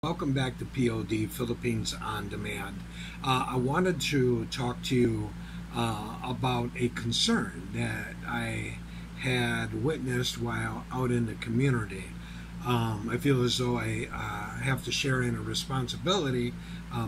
Welcome back to POD, Philippines On Demand. I wanted to talk to you about a concern that I had witnessed while out in the community. I feel as though I have to share in a responsibility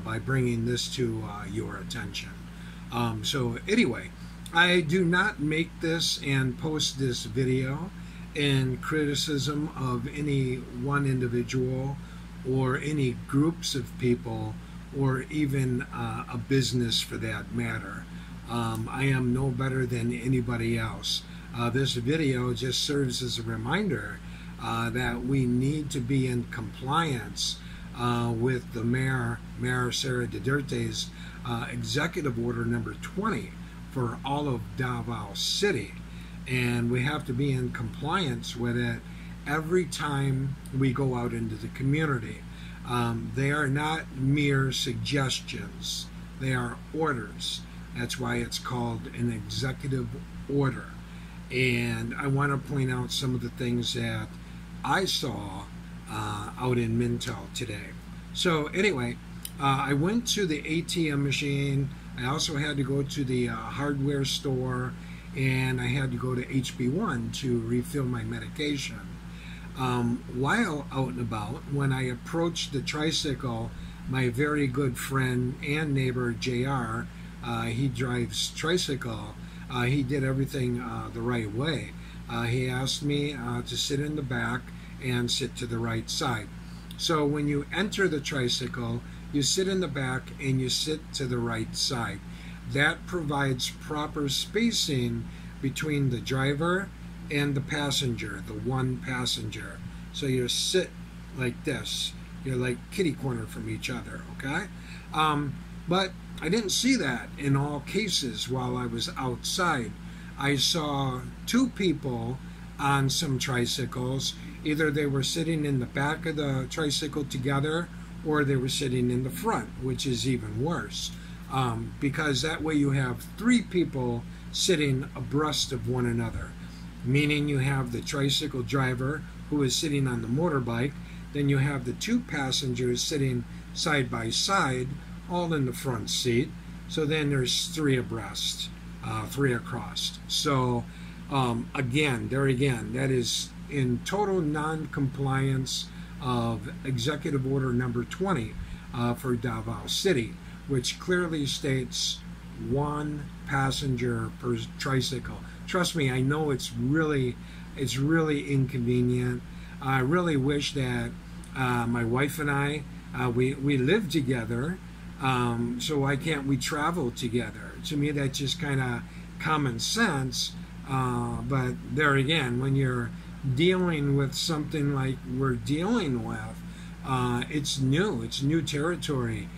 by bringing this to your attention. Anyway, I do not make this and post this video in criticism of any one individual or any groups of people or even a business for that matter. I am no better than anybody else. This video just serves as a reminder that we need to be in compliance with the Mayor Sara Duterte's Executive Order number 20 for all of Davao City. And we have to be in compliance with it every time we go out into the community. They are not mere suggestions. They are orders. That's why it's called an executive order. And I want to point out some of the things that I saw out in Mintal today. So anyway, I went to the ATM machine. I also had to go to the hardware store, and I had to go to HB1 to refill my medication. While out and about, when I approached the tricycle, my very good friend and neighbor JR, he drives tricycle, he did everything the right way. He asked me to sit in the back and sit to the right side. So when you enter the tricycle, you sit in the back and you sit to the right side. That provides proper spacing between the driver and the passenger, the one passenger. So you sit like this. You're like kitty corner from each other, okay? But I didn't see that in all cases while I was outside. I saw two people on some tricycles. Either they were sitting in the back of the tricycle together or they were sitting in the front, which is even worse. Because that way you have three people sitting abreast of one another, meaning you have the tricycle driver who is sitting on the motorbike, then you have the two passengers sitting side by side, all in the front seat. So then there's three abreast, three across. So again, that is in total non-compliance of Executive Order number 20 for Davao City, which clearly states one passenger per tricycle. Trust me, I know it's really inconvenient. I really wish that my wife and I, we live together, so why can't we travel together? To me, that's just kind of common sense. But there again, when you're dealing with something like we're dealing with, it's new territory.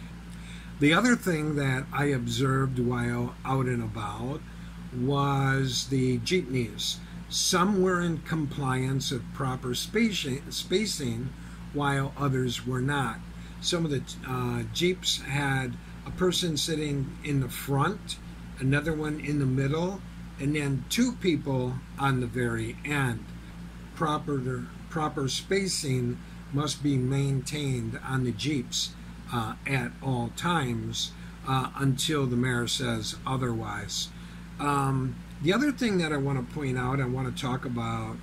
The other thing that I observed while out and about was the jeepneys. Some were in compliance of proper spacing while others were not. Some of the Jeeps had a person sitting in the front, another one in the middle, and then two people on the very end. Proper spacing must be maintained on the Jeeps at all times until the mayor says otherwise. The other thing that I want to point out, I want to talk about,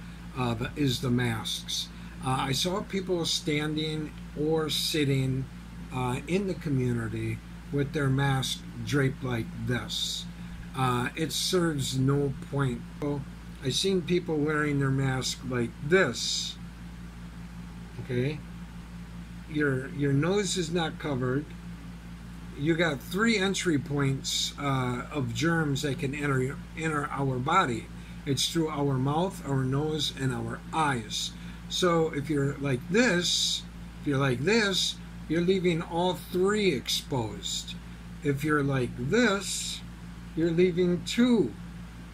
is the masks. I saw people standing or sitting in the community with their mask draped like this. It serves no point. I've seen people wearing their mask like this. Okay, your nose is not covered. You got three entry points of germs that can enter our body. It's through our mouth, our nose, and our eyes. So if you're like this, you're leaving all three exposed. If you're like this, you're leaving two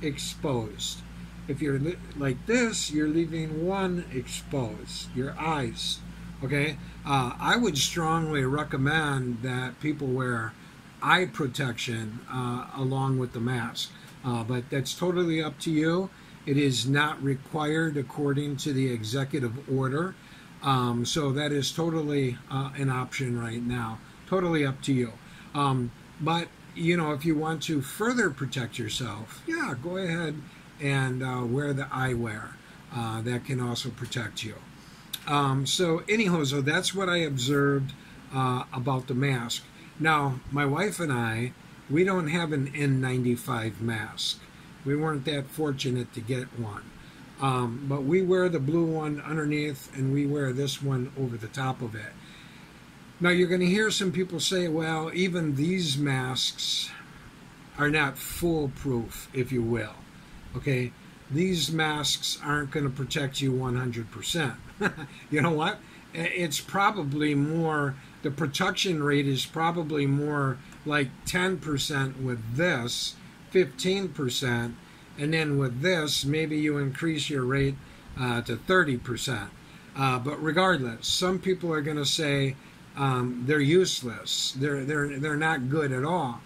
exposed. If you're like this, you're leaving one exposed, your eyes. Okay, I would strongly recommend that people wear eye protection along with the mask, but that's totally up to you. It is not required according to the executive order. So that is totally an option right now. Totally up to you. But if you want to further protect yourself, yeah, go ahead and wear the eyewear. That can also protect you. So anyhow, so that's what I observed about the mask. Now, my wife and I, we don't have an N95 mask. We weren't that fortunate to get one. But we wear the blue one underneath, and we wear this one over the top of it. Now, you're going to hear some people say, well, even these masks are not foolproof, if you will. Okay? These masks aren't going to protect you 100%. You know what? It's probably more, the protection rate is probably more like 10% with this, 15%, and then with this, maybe you increase your rate to 30%. But regardless, some people are going to say they're useless. They're not good at all.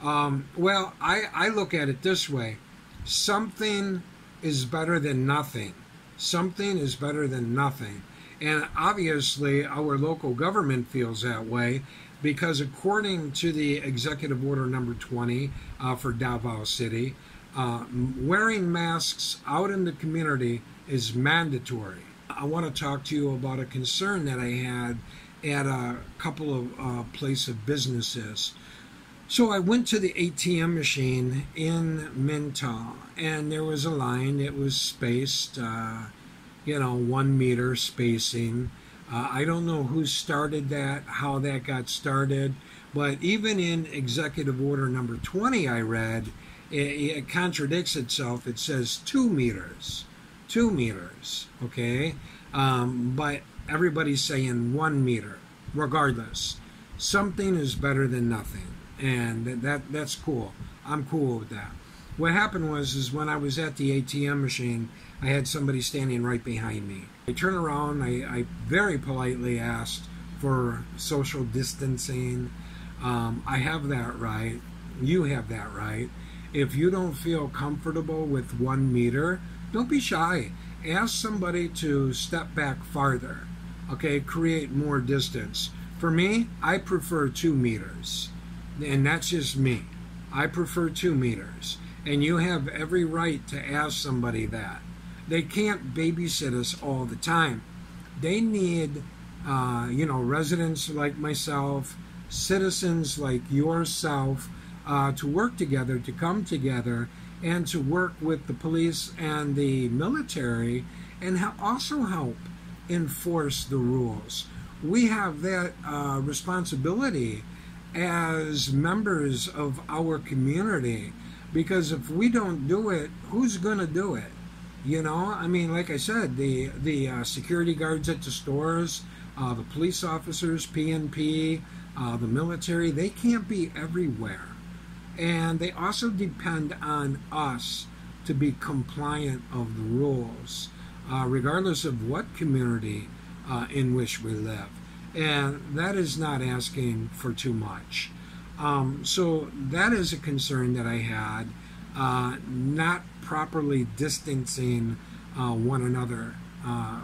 Well, I look at it this way. Something is better than nothing. Something is better than nothing. And obviously, our local government feels that way because according to the Executive Order number 20 for Davao City, wearing masks out in the community is mandatory. I want to talk to you about a concern that I had at a couple of place of businesses. So I went to the ATM machine in Minto, and there was a line. It was spaced, 1 meter spacing. I don't know who started that, how that got started, but even in Executive Order number 20 I read, it contradicts itself. It says 2 meters. 2 meters, okay? But everybody's saying 1 meter. Regardless, something is better than nothing. And that's cool. I'm cool with that. What happened was when I was at the ATM machine, I had somebody standing right behind me. I turned around, I very politely asked for social distancing. I have that right. You have that right. If you don't feel comfortable with 1 meter, don't be shy. Ask somebody to step back farther. Okay, create more distance. For me, I prefer 2 meters. And that's just me. I prefer 2 meters. And you have every right to ask somebody that. They can't babysit us all the time. They need, residents like myself, citizens like yourself, to work together, to come together, and to work with the police and the military, and also help enforce the rules. We have that responsibility as members of our community, because if we don't do it, who's going to do it? Like I said, the security guards at the stores, the police officers, PNP, the military, they can't be everywhere. And they also depend on us to be compliant of the rules, regardless of what community in which we live. And that is not asking for too much. So that is a concern that I had, not properly distancing one another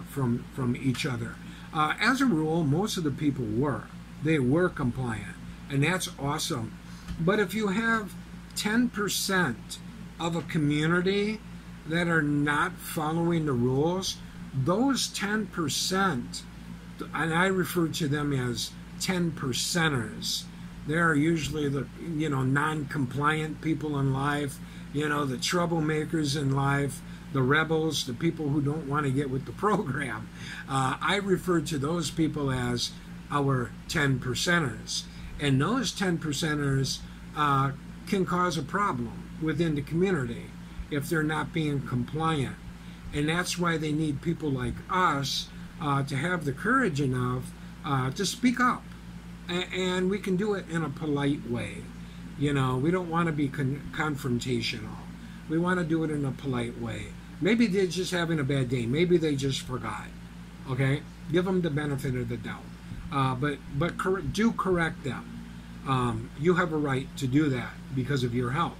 from each other. As a rule, most of the people were compliant, and that's awesome. But if you have 10% of a community that are not following the rules, those 10%, and I refer to them as 10%ers. They are usually the non-compliant people in life, the troublemakers in life, the rebels, the people who don't want to get with the program. I refer to those people as our 10%ers. And those 10%ers can cause a problem within the community if they're not being compliant. And that's why they need people like us to have the courage enough to speak up. And we can do it in a polite way. We don't want to be confrontational. We want to do it in a polite way. Maybe they're just having a bad day. Maybe they just forgot. Okay? Give them the benefit of the doubt. But do correct them. You have a right to do that because of your health.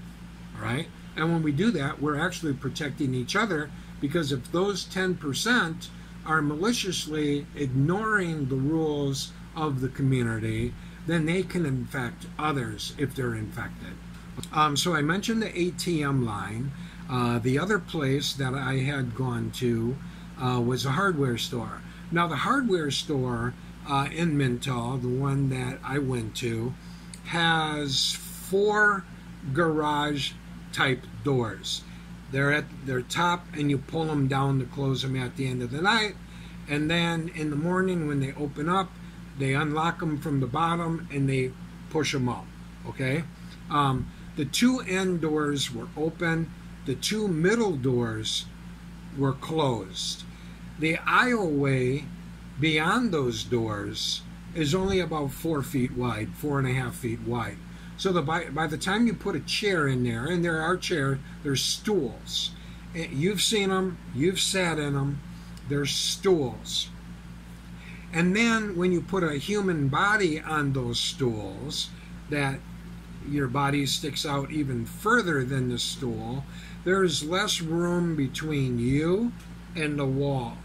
All right? And when we do that, we're actually protecting each other, because if those 10% are maliciously ignoring the rules of the community, then they can infect others if they're infected. So I mentioned the ATM line. The other place that I had gone to was a hardware store. Now the hardware store in Minto, the one that I went to, has 4 garage type doors. They're at their top and you pull them down to close them at the end of the night, and then in the morning when they open up, they unlock them from the bottom and they push them up. Okay, the 2 end doors were open, the 2 middle doors were closed. The aisleway beyond those doors is only about 4 feet wide, 4.5 feet wide. So by the time you put a chair in there, and there are chairs, there's stools. You've seen them, you've sat in them, there's stools. And then when you put a human body on those stools, that your body sticks out even further than the stool, there's less room between you and the wall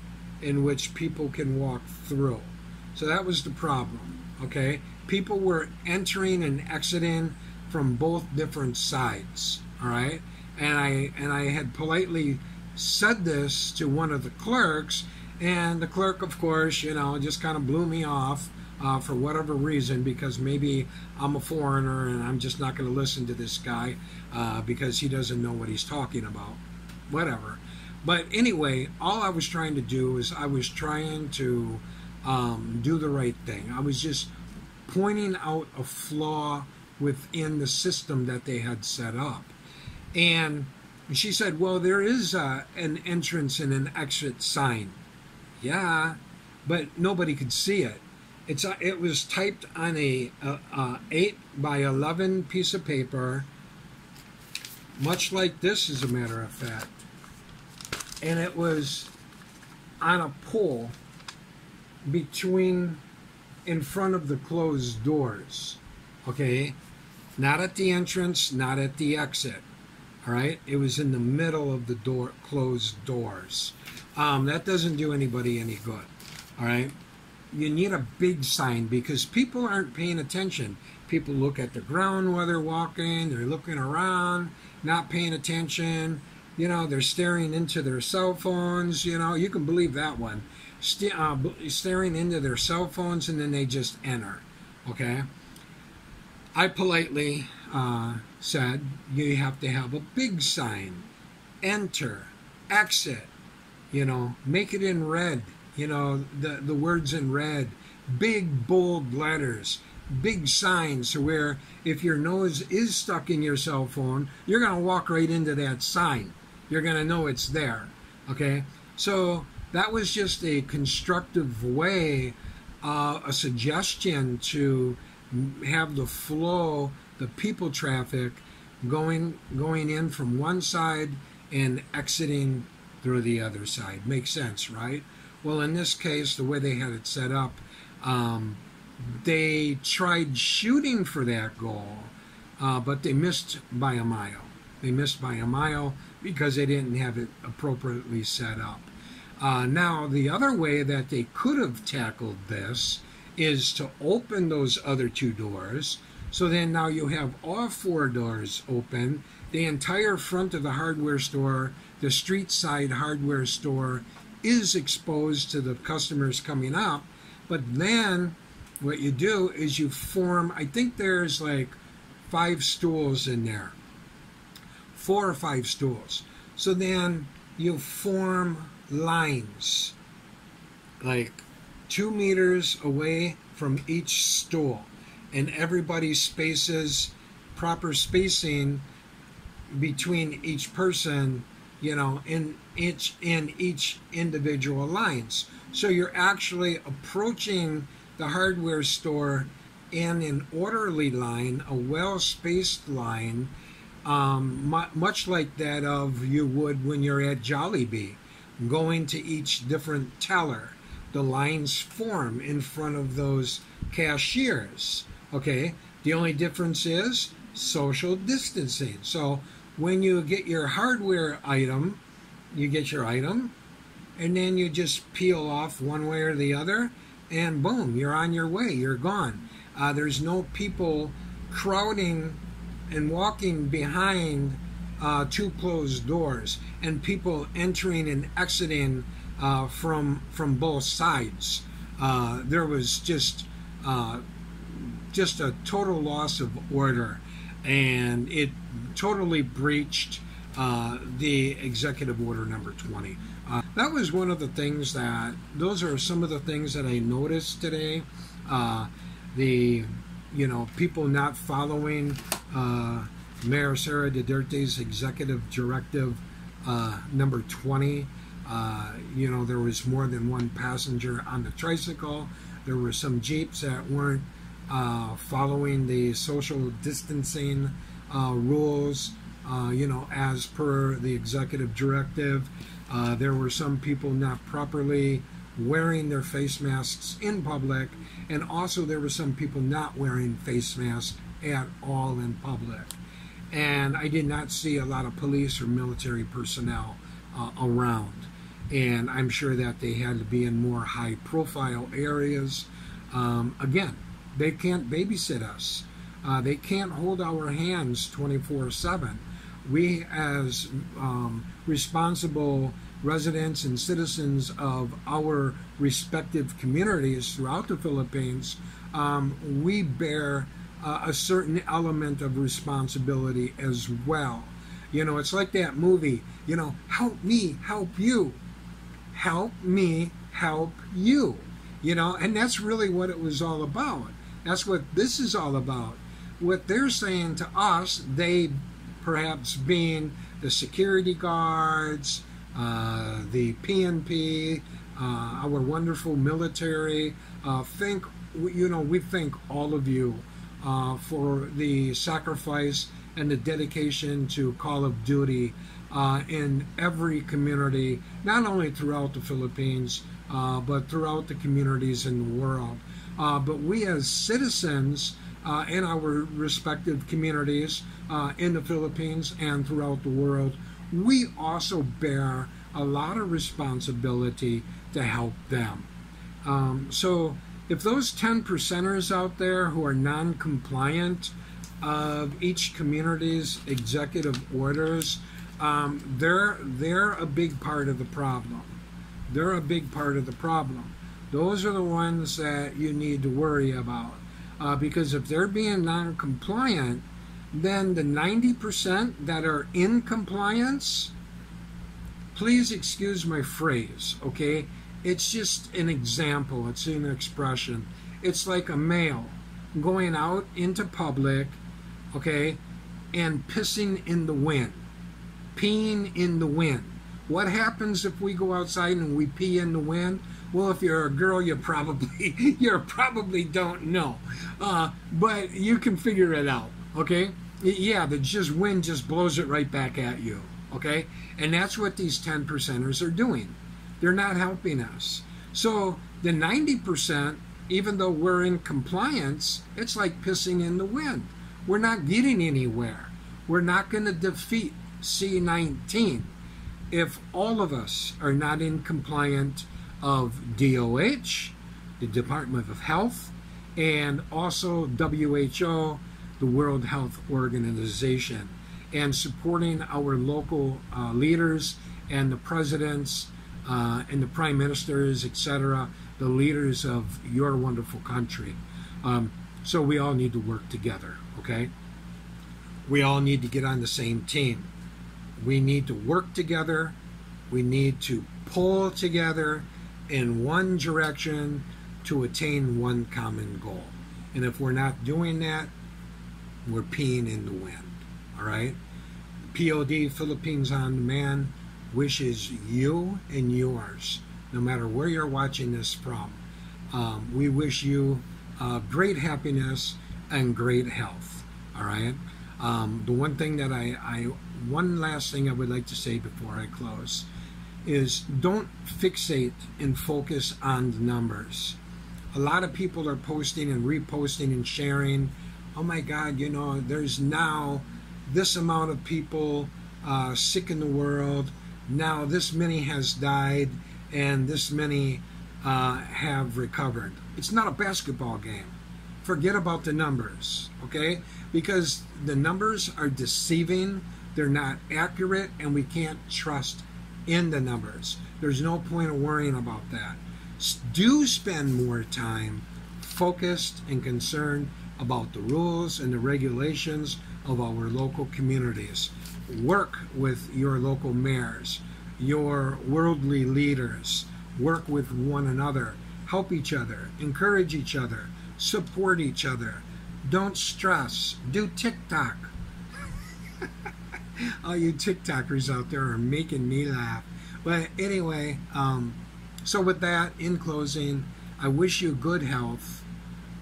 in which people can walk through. So that was the problem, okay? People were entering and exiting from both different sides, all right? And I had politely said this to one of the clerks, and the clerk, of course, just kind of blew me off for whatever reason, because maybe I'm a foreigner and I'm just not going to listen to this guy because he doesn't know what he's talking about. Whatever. But anyway, all I was trying to do is I was trying to do the right thing. I was just pointing out a flaw within the system that they had set up. And she said, well, there is an entrance and an exit sign. Yeah, but nobody could see it. It was typed on a 8 by 11 piece of paper, much like this, as a matter of fact. And it was on a pole in front of the closed doors, okay? Not at the entrance, not at the exit, all right? It was in the middle of the closed doors. That doesn't do anybody any good, all right? You need a big sign because people aren't paying attention. People look at the ground while they're walking, they're looking around, not paying attention. They're staring into their cell phones, you can believe that one. Staring into their cell phones, and then they just enter, okay? I politely said, you have to have a big sign. Enter, exit, make it in red, the words in red, big bold letters, big signs, so where if your nose is stuck in your cell phone, you're going to walk right into that sign. You're going to know it's there, okay? So that was just a constructive way, a suggestion to have the flow, the people traffic going in from one side and exiting through the other side. Makes sense, right? Well, in this case, the way they had it set up, they tried shooting for that goal, but they missed by a mile. They missed by a mile because they didn't have it appropriately set up. Now, the other way that they could have tackled this is to open those other 2 doors. So then now you have all 4 doors open. The entire front of the hardware store, the street side hardware store, is exposed to the customers coming up. But then what you do is you form, I think there's like 5 stools in there. 4 or 5 stools. So then you form lines like 2 meters away from each stool, and everybody spaces proper spacing between each person, in each individual lines. So you're actually approaching the hardware store in an orderly line, a well-spaced line, much like that of you would when you're at Jollibee, going to each different teller. The lines form in front of those cashiers, okay? The only difference is social distancing. So when you get your hardware item, you get your item, and then you just peel off one way or the other, and boom, you're on your way, you're gone. There's no people crowding and walking behind two closed doors, and people entering and exiting from both sides. There was just a total loss of order, and it totally breached the executive order number 20. That was one of the things those are some of the things that I noticed today. People not following Mayor Sara Duterte's executive directive number 20. There was more than one passenger on the tricycle. There were some Jeeps that weren't following the social distancing rules, as per the executive directive. There were some people not properly wearing their face masks in public, and also there were some people not wearing face masks at all in public. And I did not see a lot of police or military personnel around. And I'm sure that they had to be in more high-profile areas. Again, they can't babysit us. They can't hold our hands 24/7. We, as responsible residents and citizens of our respective communities throughout the Philippines, we bear a certain element of responsibility as well. It's like that movie, help me, help you. Help me, help you. And that's really what it was all about. That's what this is all about. What they're saying to us, they perhaps being the security guards, the PNP, our wonderful military, we thank all of you for the sacrifice and the dedication to Call of Duty in every community, not only throughout the Philippines, but throughout the communities in the world. But we as citizens in our respective communities in the Philippines and throughout the world, we also bear a lot of responsibility to help them. So if those 10%ers out there who are non-compliant of each community's executive orders, they're a big part of the problem. They're a big part of the problem. Those are the ones that you need to worry about. Because if they're being non-compliant, then the 90% that are in compliance, please excuse my phrase, okay? It's just an example. It's an expression. It's like a male going out into public, okay, and pissing in the wind, peeing in the wind. What happens if we go outside and we pee in the wind? Well, if you're a girl, you probably don't know, but you can figure it out, okay? Yeah, the wind just blows it right back at you, okay? And that's what these 10%ers are doing. They're not helping us. So the 90%, even though we're in compliance, it's like pissing in the wind. We're not getting anywhere. We're not going to defeat C-19 if all of us are not in compliance of DOH, the Department of Health, and also WHO, the World Health Organization, and supporting our local leaders and the presidents and the prime ministers, etc., the leaders of your wonderful country. So we all need to work together, okay? We all need to get on the same team. We need to work together. We need to pull together in one direction to attain one common goal. And if we're not doing that, we're peeing in the wind, all right? POD, Philippines On Demand, wishes you and yours, no matter where you're watching this from, we wish you great happiness and great health, all right? The one thing that one last thing I would like to say before I close is don't fixate and focus on the numbers. A lot of people are posting and reposting and sharing, oh my God, there's now this amount of people sick in the world, now this many has died, and this many have recovered. It's not a basketball game. Forget about the numbers, okay? Because the numbers are deceiving, they're not accurate, and we can't trust in the numbers. There's no point of worrying about that. Do spend more time focused and concerned about the rules and the regulations of our local communities. Work with your local mayors, your worldly leaders. Work with one another. Help each other. Encourage each other. Support each other. Don't stress. Do TikTok. All you TikTokers out there are making me laugh. But anyway, so with that, in closing, I wish you good health.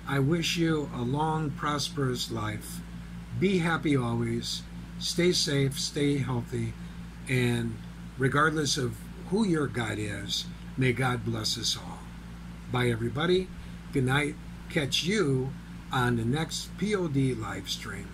I wish you a long, prosperous life. Be happy always. Stay safe, stay healthy, and regardless of who your God is, may God bless us all. Bye, everybody. Good night. Catch you on the next POD live stream.